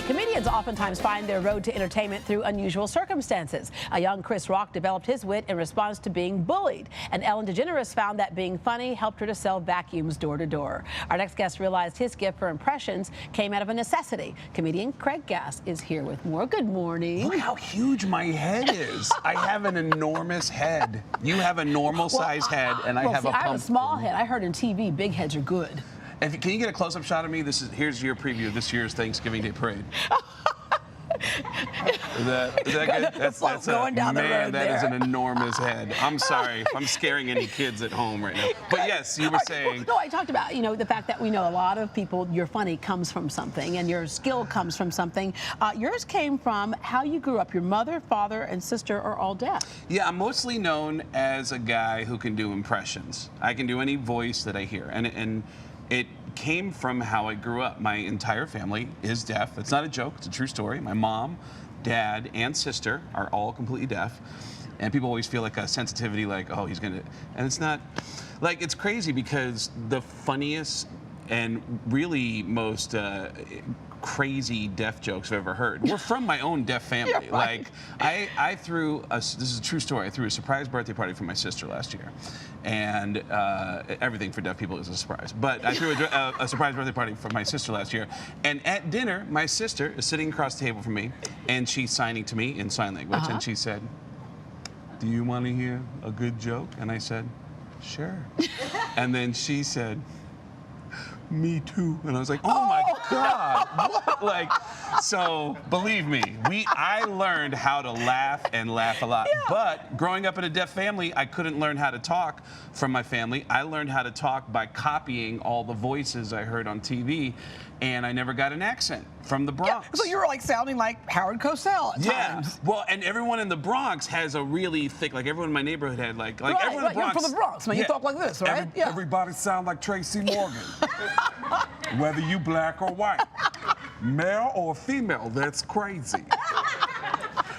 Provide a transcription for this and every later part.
Comedians oftentimes find their road to entertainment through unusual circumstances. A young Chris Rock developed his wit in response to being bullied. And Ellen DeGeneres found that being funny helped her to sell vacuums door to door. Our next guest realized his gift for impressions came out of a necessity. Comedian Craig Gass is here with more. Good morning. Look how huge my head is. I have an enormous head. You have a normal size head, and I have a pumpkin. I have a small head. I heard in TV, big heads are good. Can you get a close-up shot of me? Here's your preview of this year's Thanksgiving Day parade. Is that good? That's going down the road that there. is an enormous head. I'm sorry if I'm scaring any kids at home right now. But yes, you were saying. No, I talked about, the fact that we know a lot of people, your funny comes from something and your skill comes from something. Yours came from how you grew up. Your mother, father, and sister are all deaf. Yeah, I'm mostly known as a guy who can do impressions. I can do any voice that I hear. And it came from how I grew up. My entire family is deaf. It's not a joke, it's a true story. My mom, dad, and sister are all completely deaf. And people always feel like a sensitivity, like, oh, he's gonna, and it's not, like, it's crazy because the funniest and really most crazy deaf jokes I've ever heard were from my own deaf family. Right. Like, I threw, this is a true story, I threw a surprise birthday party for my sister last year. And everything for deaf people is a surprise. But I threw a surprise birthday party for my sister last year. And at dinner, my sister is sitting across the table from me, and she's signing to me in sign language. And she said, "Do you want to hear a good joke?" And I said, "Sure." And then she said, "Me too." And I was like, oh my God. What? Like, so believe me, I learned how to laugh and laugh a lot. Yeah. But growing up in a deaf family, I couldn't learn how to talk from my family. I learned how to talk by copying all the voices I heard on TV, and I never got an accent from the Bronx. Yeah, so you were like sounding like Howard Cosell at times. Well, and everyone in the Bronx has a really thick, like everyone in my neighborhood had like everyone in the Bronx. You're from the Bronx, man. You talk like this, right? Everybody sound like Tracy Morgan. Whether you black or white, male or female, that's crazy.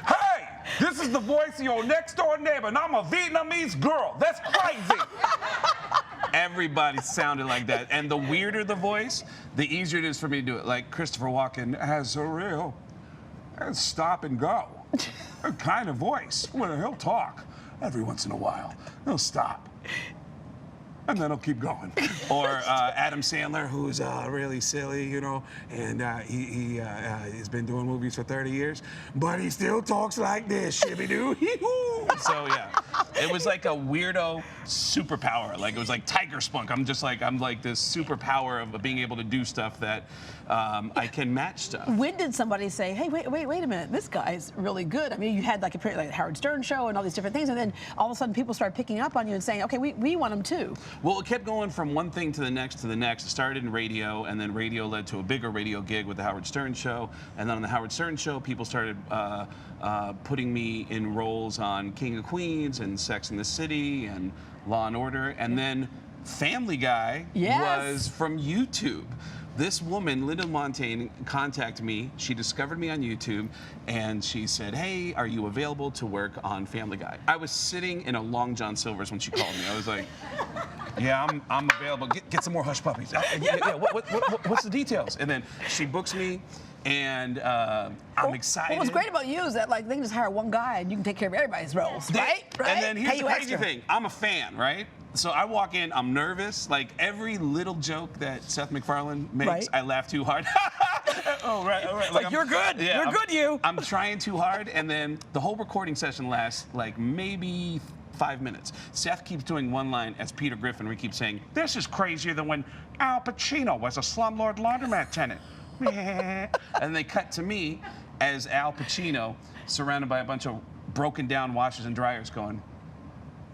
Hey, this is the voice of your next door neighbor, and I'm a Vietnamese girl. That's crazy. Everybody sounded like that. And the weirder the voice, the easier it is for me to do it. Like Christopher Walken has a real stop and go kind of voice. Well, he'll talk every once in a while. He'll stop. And then he'll keep going. Or Adam Sandler, who's really silly, and he has been doing movies for 30 years, but he still talks like this, shibby-doo, hee-hoo. So yeah, it was like a weirdo superpower. Like it was like Tiger Spunk. I'm like this superpower of being able to do stuff that I can match stuff. When did somebody say, hey, wait a minute, this guy's really good? I mean, you had like a Howard Stern show and all these different things, and then all of a sudden people started picking up on you and saying, okay, we want him too. Well, it kept going from one thing to the next to the next. It started in radio, and then radio led to a bigger radio gig with the Howard Stern show. And then on the Howard Stern show, people started putting me in roles on King of Queens and Sex and the City and Law and Order. And then Family Guy was from YouTube. This woman, Linda Montaigne, contacted me. She discovered me on YouTube, and she said, hey, are you available to work on Family Guy? I was sitting in a Long John Silver's when she called me. I was like, yeah, I'm available. Get some more hush puppies. What's the details? And then she books me, and I'm excited. What was great about you is that they can just hire one guy and you can take care of everybody's roles, right? And then here's the crazy thing. I'm a fan, right? So I walk in, I'm nervous. Like every little joke that Seth MacFarlane makes, I laugh too hard. All right. Like you're good. Yeah, you're good, you. I'm trying too hard, and then the whole recording session lasts like maybe 5 minutes. Seth keeps doing one line as Peter Griffin, where he keeps saying, this is crazier than when Al Pacino was a slumlord laundromat tenant. And they cut to me as Al Pacino, surrounded by a bunch of broken down washers and dryers, going,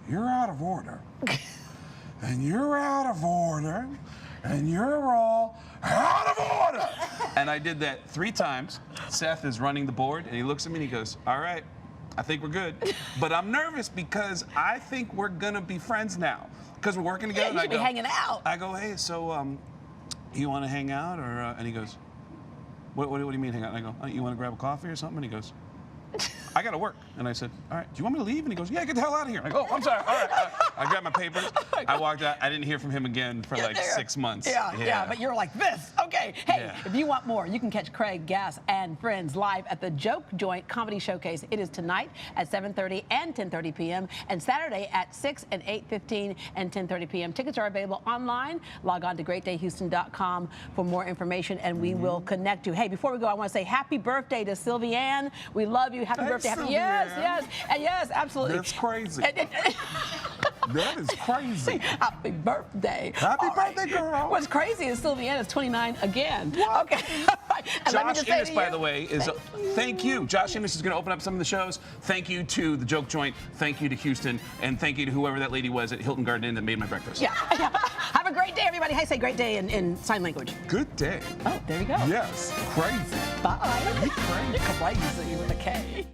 you're out of order. And you're out of order. And you're all out of order. And I did that 3 times. Seth is running the board, and he looks at me and he goes, all right, I think we're good. But I'm nervous because I think we're going to be friends now. Because we're working together. Yeah, you should be hanging out. I go, hey, so you want to hang out? Or and he goes, what do you mean hang out? And I go, you want to grab a coffee or something? And he goes, I got to work. And I said, all right, do you want me to leave? And he goes, yeah, get the hell out of here. And I go, oh, I'm sorry. All right. I grabbed my papers. I walked out. I didn't hear from him again for like 6 months. Yeah, but you're like this. Okay, hey, if you want more, you can catch Craig, Gass, and friends live at the Joke Joint Comedy Showcase. It is tonight at 7:30 and 10:30 p.m. and Saturday at 6 and 8:15 and 10:30 p.m. Tickets are available online. Log on to greatdayhouston.com for more information, and we will connect you. Hey, before we go, I want to say happy birthday to Sylvie Ann. We love you. Happy birthday. Yes, and yes, absolutely. That's crazy. That is crazy. Happy birthday. Happy birthday, girl. What's crazy is Sylvie Ann is 29 again. What? Okay. And let me Josh just say Innes, to by you, the way, is thank you. Josh Innes is going to open up some of the shows. Thank you to the Joke Joint. Thank you to Houston, and thank you to whoever that lady was at Hilton Garden Inn that made my breakfast. Yeah. Have a great day, everybody. Hey, say great day in sign language. Good day. Oh, there you go. Yes, crazy. Bye. Crazy with a K.